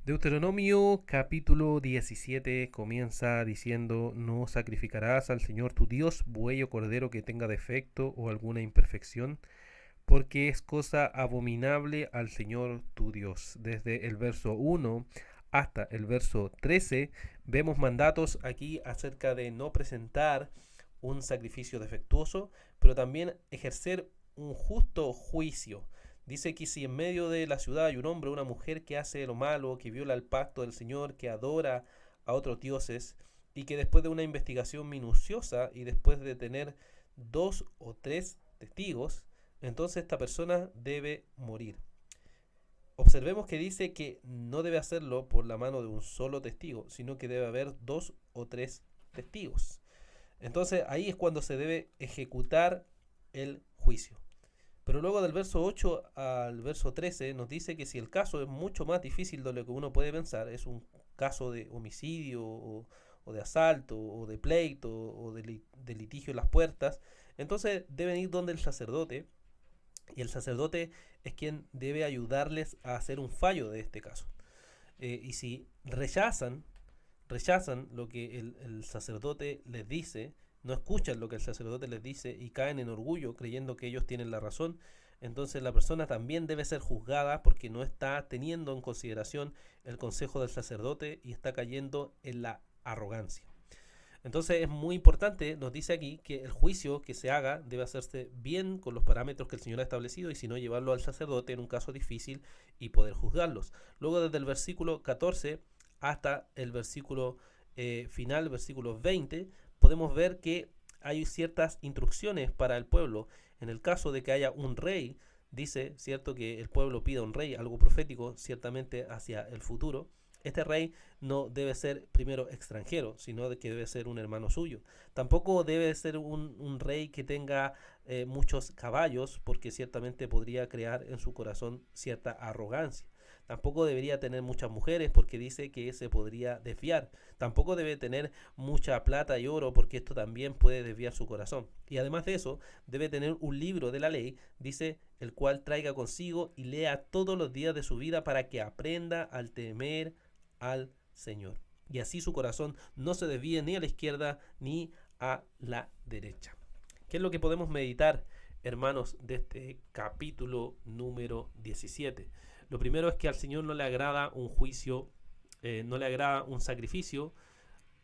Deuteronomio capítulo 17 comienza diciendo: No sacrificarás al Señor tu Dios buey o cordero que tenga defecto o alguna imperfección, porque es cosa abominable al Señor tu Dios. Desde el verso 1 hasta el verso 13 vemos mandatos aquí acerca de no presentar un sacrificio defectuoso, pero también ejercer un justo juicio. Dice que si en medio de la ciudad hay un hombre o una mujer que hace lo malo, que viola el pacto del Señor, que adora a otros dioses, y que después de una investigación minuciosa y después de tener dos o tres testigos, entonces esta persona debe morir. Observemos que dice que no debe hacerlo por la mano de un solo testigo, sino que debe haber dos o tres testigos. Entonces ahí es cuando se debe ejecutar el juicio. Pero luego del verso 8 al verso 13 nos dice que si el caso es mucho más difícil de lo que uno puede pensar, es un caso de homicidio o de asalto o de pleito o de litigio en las puertas, entonces deben ir donde el sacerdote, y el sacerdote es quien debe ayudarles a hacer un fallo de este caso. Y si rechazan lo que el sacerdote les dice, no escuchan lo que el sacerdote les dice y caen en orgullo creyendo que ellos tienen la razón, entonces la persona también debe ser juzgada porque no está teniendo en consideración el consejo del sacerdote y está cayendo en la arrogancia. Entonces es muy importante, nos dice aquí, que el juicio que se haga debe hacerse bien con los parámetros que el Señor ha establecido y si no llevarlo al sacerdote en un caso difícil y poder juzgarlos. Luego desde el versículo 14 hasta el versículo final, versículo 20, podemos ver que hay ciertas instrucciones para el pueblo. En el caso de que haya un rey, dice, cierto, que el pueblo pida un rey, algo profético, ciertamente hacia el futuro. Este rey no debe ser primero extranjero, sino de que debe ser un hermano suyo. Tampoco debe ser un rey que tenga muchos caballos, porque ciertamente podría crear en su corazón cierta arrogancia. Tampoco debería tener muchas mujeres porque dice que se podría desviar. Tampoco debe tener mucha plata y oro porque esto también puede desviar su corazón. Y además de eso, debe tener un libro de la ley, dice, el cual traiga consigo y lea todos los días de su vida para que aprenda al temer al Señor. Y así su corazón no se desvíe ni a la izquierda ni a la derecha. ¿Qué es lo que podemos meditar, hermanos, de este capítulo número 17? Lo primero es que al Señor no le agrada un juicio, no le agrada un sacrificio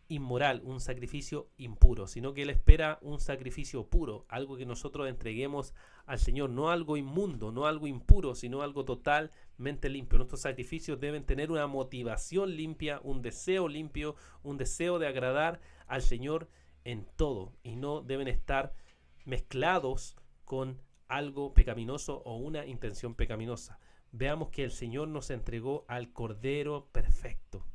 inmoral, un sacrificio impuro, sino que Él espera un sacrificio puro, algo que nosotros entreguemos al Señor, no algo inmundo, no algo impuro, sino algo totalmente limpio. Nuestros sacrificios deben tener una motivación limpia, un deseo limpio, un deseo de agradar al Señor en todo, y no deben estar mezclados con algo pecaminoso o una intención pecaminosa. Veamos que el Señor nos entregó al Cordero perfecto,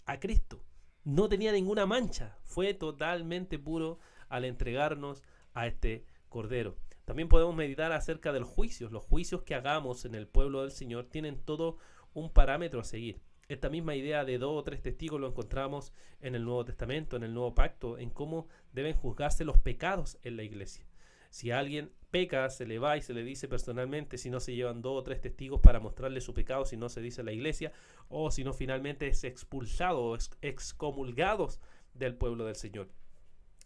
a Cristo. No tenía ninguna mancha, fue totalmente puro al entregarnos a este Cordero. También podemos meditar acerca de los juicios. Los juicios que hagamos en el pueblo del Señor tienen todo un parámetro a seguir. Esta misma idea de dos o tres testigos lo encontramos en el Nuevo Testamento, en el Nuevo Pacto, en cómo deben juzgarse los pecados en la iglesia. Si alguien peca, se le va y se le dice personalmente, si no se llevan dos o tres testigos para mostrarle su pecado, si no se dice en la iglesia, o si no finalmente es expulsado o excomulgados del pueblo del Señor.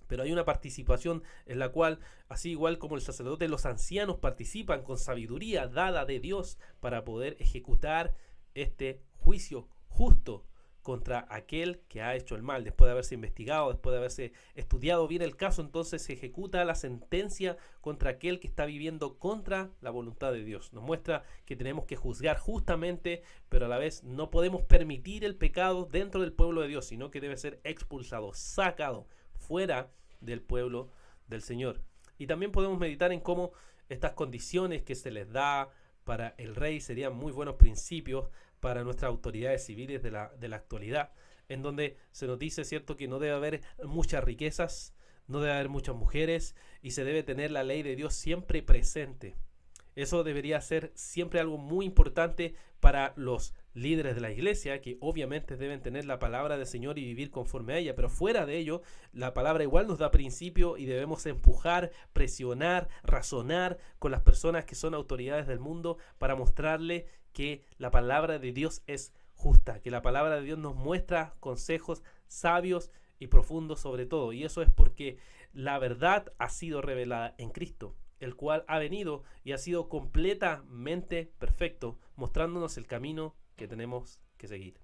Pero hay una participación en la cual, así igual como el sacerdote, los ancianos participan con sabiduría dada de Dios para poder ejecutar este juicio justo contra aquel que ha hecho el mal. Después de haberse investigado, después de haberse estudiado bien el caso, entonces se ejecuta la sentencia contra aquel que está viviendo contra la voluntad de Dios. Nos muestra que tenemos que juzgar justamente, pero a la vez no podemos permitir el pecado dentro del pueblo de Dios, sino que debe ser expulsado, sacado fuera del pueblo del Señor. Y también podemos meditar en cómo estas condiciones que se les da para el rey serían muy buenos principios para nuestras autoridades civiles de la actualidad, en donde se nos dice, cierto, que no debe haber muchas riquezas, no debe haber muchas mujeres y se debe tener la ley de Dios siempre presente. Eso debería ser siempre algo muy importante para los líderes de la iglesia, que obviamente deben tener la palabra del Señor y vivir conforme a ella, pero fuera de ello, la palabra igual nos da principio y debemos empujar, presionar, razonar con las personas que son autoridades del mundo para mostrarle que la palabra de Dios es justa, que la palabra de Dios nos muestra consejos sabios y profundos sobre todo. Y eso es porque la verdad ha sido revelada en Cristo, el cual ha venido y ha sido completamente perfecto, mostrándonos el camino que tenemos que seguir.